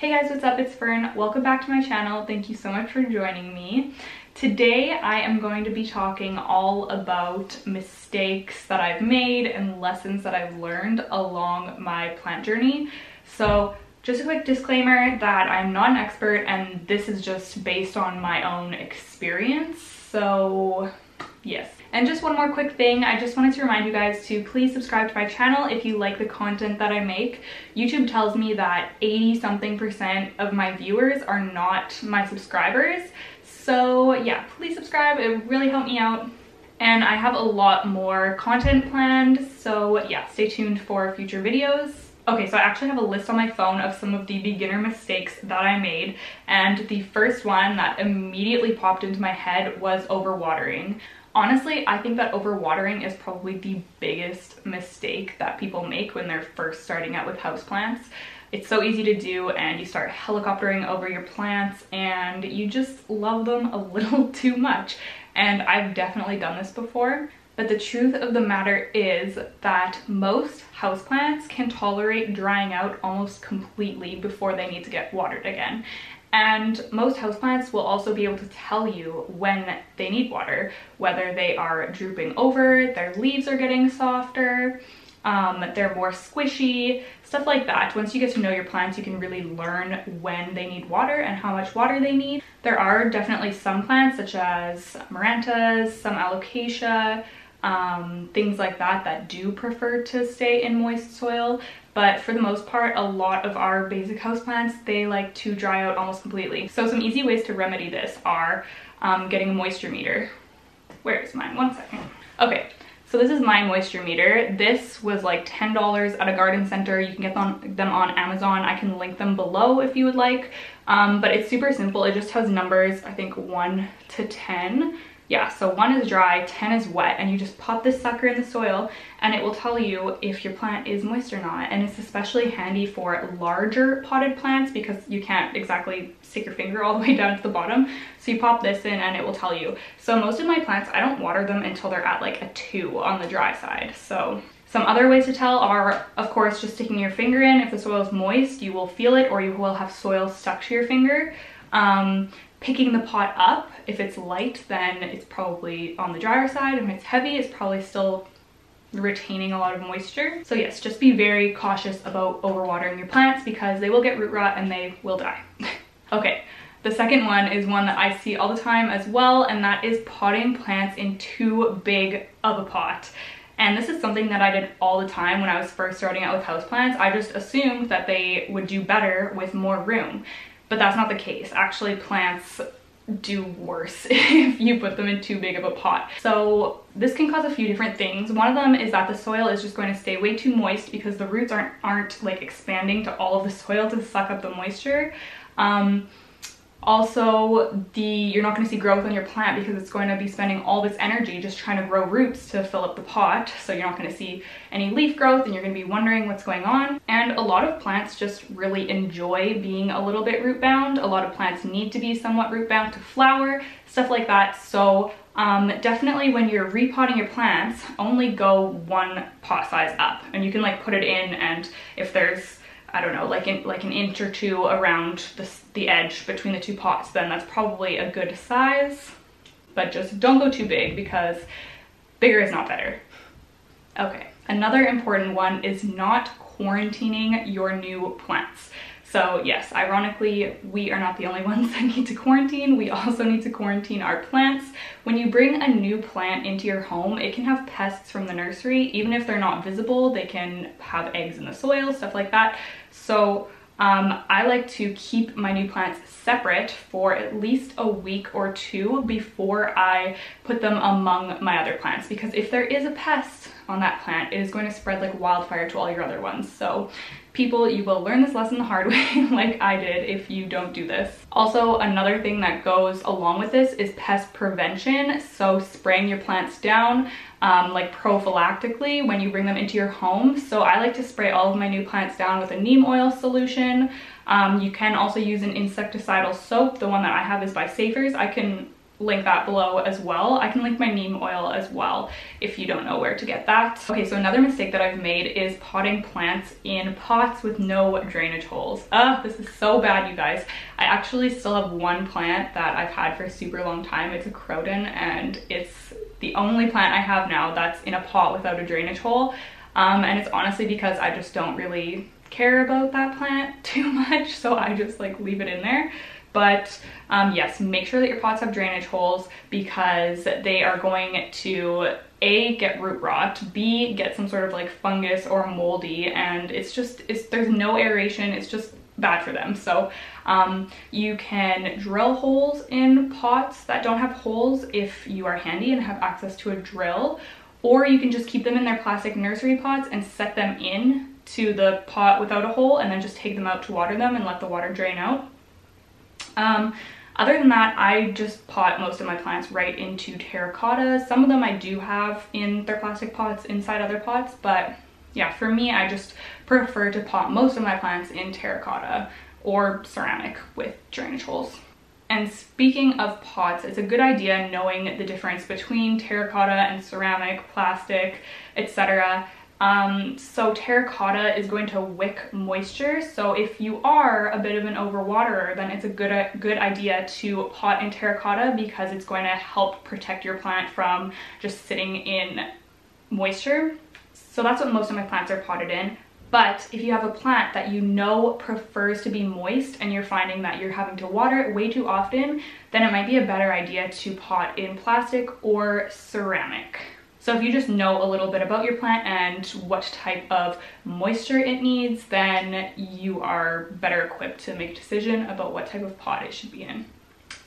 Hey guys, what's up? It's Fern. Welcome back to my channel. Thank you so much for joining me. Today I am going to be talking all about mistakes that I've made and lessons that I've learned along my plant journey. So just a quick disclaimer that I'm not an expert and this is just based on my own experience. So yes. And just one more quick thing, I just wanted to remind you guys to please subscribe to my channel if you like the content that I make. YouTube tells me that 80-something% of my viewers are not my subscribers. So yeah, please subscribe, it would really help me out. And I have a lot more content planned, so yeah, stay tuned for future videos. Okay, so I actually have a list on my phone of some of the beginner mistakes that I made, and the first one that immediately popped into my head was overwatering. Honestly, I think that overwatering is probably the biggest mistake that people make when they're first starting out with houseplants. It's so easy to do and you start helicoptering over your plants and you just love them a little too much. And I've definitely done this before. But the truth of the matter is that most houseplants can tolerate drying out almost completely before they need to get watered again. And most houseplants will also be able to tell you when they need water, whether they are drooping over, their leaves are getting softer, they're more squishy, stuff like that. Once you get to know your plants, you can really learn when they need water and how much water they need. There are definitely some plants such as Marantas, some Alocasia, things like that that do prefer to stay in moist soil. But for the most part, a lot of our basic houseplants, they like to dry out almost completely. So some easy ways to remedy this are getting a moisture meter. Where is mine? One second. Okay, so this is my moisture meter. This was like $10 at a garden center. You can get them on Amazon. I can link them below if you would like. But it's super simple. It just has numbers, I think 1 to 10. Yeah, so 1 is dry, 10 is wet, and you just pop this sucker in the soil and it will tell you if your plant is moist or not. And it's especially handy for larger potted plants because you can't exactly stick your finger all the way down to the bottom. So you pop this in and it will tell you. So most of my plants, I don't water them until they're at like a 2 on the dry side. So some other ways to tell are, of course, just sticking your finger in. If the soil is moist, you will feel it or you will have soil stuck to your finger. Picking the pot up, if it's light, then it's probably on the drier side. If it's heavy, it's probably still retaining a lot of moisture. So yes, just be very cautious about overwatering your plants because they will get root rot and they will die. Okay, the second one is one that I see all the time as well, and that is potting plants in too big of a pot. And this is something that I did all the time when I was first starting out with houseplants. I just assumed that they would do better with more room. But that's not the case. Actually, plants do worse if you put them in too big of a pot. So this can cause a few different things. One of them is that the soil is just going to stay way too moist because the roots aren't like expanding to all of the soil to suck up the moisture. Also, you're not going to see growth on your plant because it's going to be spending all this energy just trying to grow roots to fill up the pot. So you're not going to see any leaf growth and you're going to be wondering what's going on. And a lot of plants just really enjoy being a little bit root bound. A lot of plants need to be somewhat root bound to flower, stuff like that. So definitely when you're repotting your plants, only go 1 pot size up. And you can like put it in, and if there's, I don't know, like an inch or 2 around the edge between the 2 pots, then that's probably a good size. But just don't go too big because bigger is not better. Okay, another important one is not quarantining your new plants. So yes, ironically, we are not the only ones that need to quarantine. We also need to quarantine our plants. When you bring a new plant into your home, it can have pests from the nursery. Even if they're not visible, they can have eggs in the soil, stuff like that. So I like to keep my new plants separate for at least a week or 2 before I put them among my other plants, because if there is a pest on that plant, it is going to spread like wildfire to all your other ones. So people, you will learn this lesson the hard way like I did if you don't do this. Also, another thing that goes along with this is pest prevention. So spraying your plants down like prophylactically when you bring them into your home. So I like to spray all of my new plants down with a neem oil solution. You can also use an insecticidal soap. The one that I have is by Safers. I can link that below as well. I can link my neem oil as well if you don't know where to get that. Okay, so another mistake that I've made is potting plants in pots with no drainage holes. This is so bad, you guys. I actually still have one plant that I've had for a super long time. It's a croton, and it's the only plant I have now that's in a pot without a drainage hole. And it's honestly because I just don't really care about that plant too much, so I just like leave it in there. But yes, make sure that your pots have drainage holes, because they are going to A, get root rot, B, get some sort of like fungus or moldy, and there's no aeration, it's just bad for them. So you can drill holes in pots that don't have holes if you are handy and have access to a drill, or you can just keep them in their plastic nursery pots and set them in to the pot without a hole, and then just take them out to water them and let the water drain out. Other than that, I just pot most of my plants right into terracotta. Some of them I do have in their plastic pots inside other pots, but yeah, for me, I just prefer to pot most of my plants in terracotta or ceramic with drainage holes. And speaking of pots, it's a good idea knowing the difference between terracotta and ceramic, plastic, etc. So terracotta is going to wick moisture, so if you are a bit of an overwaterer, then it's a good idea to pot in terracotta, because it's going to help protect your plant from just sitting in moisture. So that's what most of my plants are potted in. But if you have a plant that you know prefers to be moist and you're finding that you're having to water it way too often, then it might be a better idea to pot in plastic or ceramic. So if you just know a little bit about your plant and what type of moisture it needs, then you are better equipped to make a decision about what type of pot it should be in.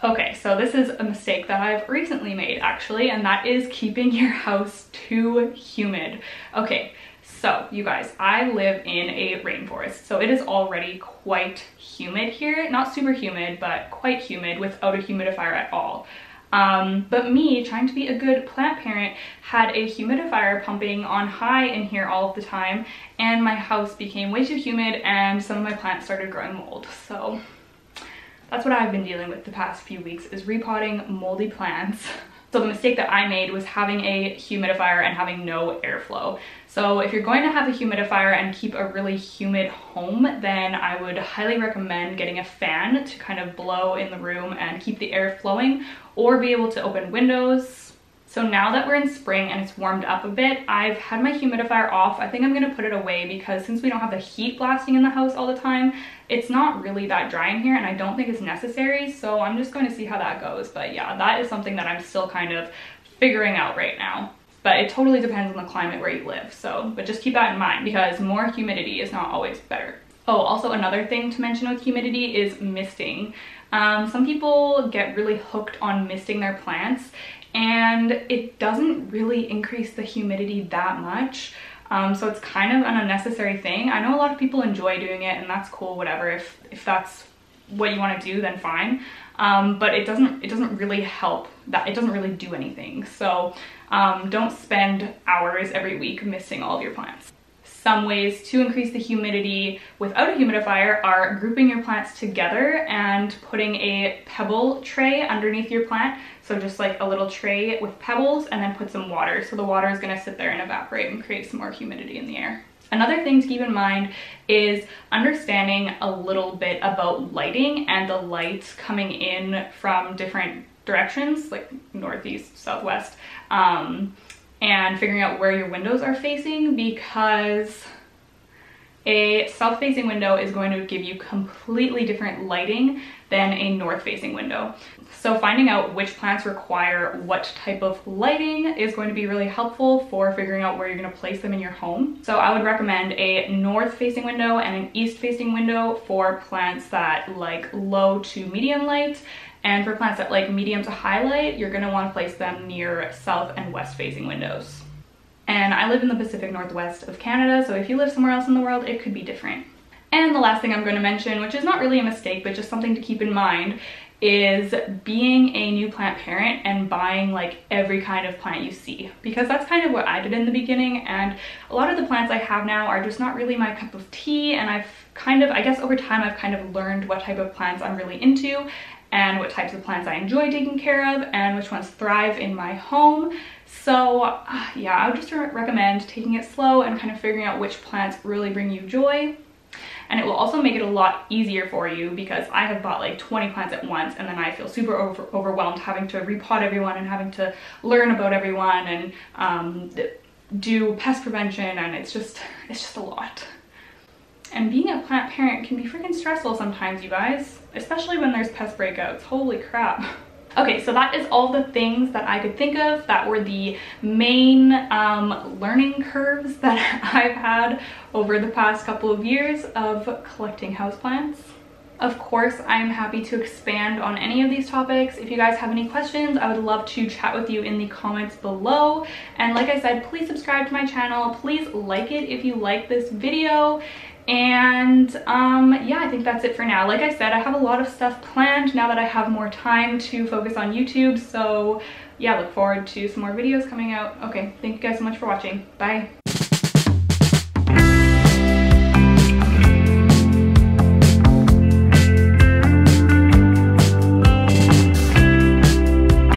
Okay, so this is a mistake that I've recently made actually, and that is keeping your house too humid. Okay, so you guys, I live in a rainforest, so it is already quite humid here. Not super humid, but quite humid without a humidifier at all. But me, trying to be a good plant parent, had a humidifier pumping on high in here all of the time, and my house became way too humid and some of my plants started growing mold. So that's what I've been dealing with the past few weeks, is repotting moldy plants. So the mistake that I made was having a humidifier and having no airflow. So if you're going to have a humidifier and keep a really humid home, then I would highly recommend getting a fan to kind of blow in the room and keep the air flowing, or be able to open windows. So now that we're in spring and it's warmed up a bit, I've had my humidifier off. I think I'm gonna put it away, because since we don't have the heat blasting in the house all the time, it's not really that dry in here, and I don't think it's necessary. So I'm just going to see how that goes. But yeah, that is something that I'm still kind of figuring out right now. But it totally depends on the climate where you live. But just keep that in mind, because more humidity is not always better. Oh, also another thing to mention with humidity is misting. Some people get really hooked on misting their plants, and it doesn't really increase the humidity that much. So it's kind of an unnecessary thing. I know a lot of people enjoy doing it, and that's cool, whatever. If that's what you want to do, then fine. But it doesn't really help. It doesn't really do anything. So don't spend hours every week misting all of your plants. Some ways to increase the humidity without a humidifier are grouping your plants together and putting a pebble tray underneath your plant. So just like a little tray with pebbles, and then put some water. So the water is going to sit there and evaporate and create some more humidity in the air. Another thing to keep in mind is understanding a little bit about lighting and the light coming in from different directions, like northeast, southwest, and figuring out where your windows are facing, because a south-facing window is going to give you completely different lighting than a north-facing window. So finding out which plants require what type of lighting is going to be really helpful for figuring out where you're going to place them in your home. So I would recommend a north-facing window and an east-facing window for plants that like low to medium light. And for plants that like medium to high light, you're going to want to place them near south and west facing windows. And I live in the Pacific Northwest of Canada, so if you live somewhere else in the world, it could be different. And the last thing I'm going to mention, which is not really a mistake, but just something to keep in mind, is being a new plant parent and buying like every kind of plant you see, because that's kind of what I did in the beginning, and a lot of the plants I have now are just not really my cup of tea, and I've kind of, I guess over time I've kind of learned what type of plants I'm really into and what types of plants I enjoy taking care of and which ones thrive in my home. So yeah, I would just recommend taking it slow and kind of figuring out which plants really bring you joy. And it will also make it a lot easier for you, because I have bought like 20 plants at once and then I feel super overwhelmed having to repot everyone and having to learn about everyone and do pest prevention, and it's just a lot. And being a plant parent can be freaking stressful sometimes, you guys, especially when there's pest breakouts. Holy crap. Okay, so that is all the things that I could think of that were the main learning curves that I've had over the past couple of years of collecting houseplants. Of course, I'm happy to expand on any of these topics. If you guys have any questions, I would love to chat with you in the comments below. And like I said, please subscribe to my channel. Please like it if you like this video. And yeah, I think that's it for now. Like I said, I have a lot of stuff planned now that I have more time to focus on YouTube. So yeah, look forward to some more videos coming out. Okay, thank you guys so much for watching. Bye.